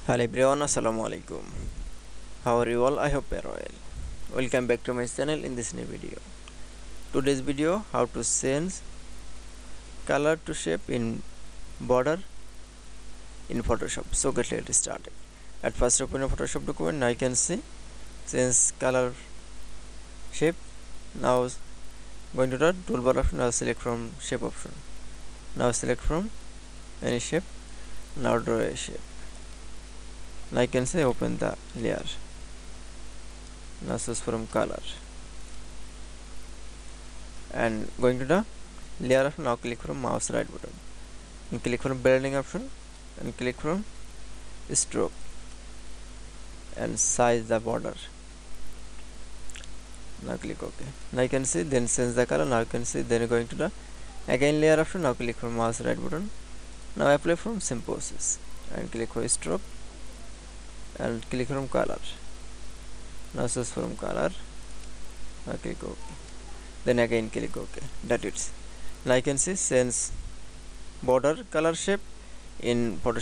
Hello everyone, assalamu alaikum. How are you all? I hope you are well. Welcome back to my channel in this new video. Today's video, how to change color to shape in border in Photoshop. So get started. At first open a Photoshop document. Now you can see change color shape. Now going to the toolbar option. Now select from shape option. Now select from any shape. Now draw a shape. Now you can say open the layer. Now choose from color and going to the layer option. Now click from mouse right button and click from blending option and click from stroke and size the border. Now click OK. Now you can see then change the color. Now you can see then going to the again layer option. Now click from mouse right button. Now apply from symbosis and click for stroke and click from color. Now choose from color. Now click OK. Then again click OK. That's it. Now you can see change border color shape in Photoshop.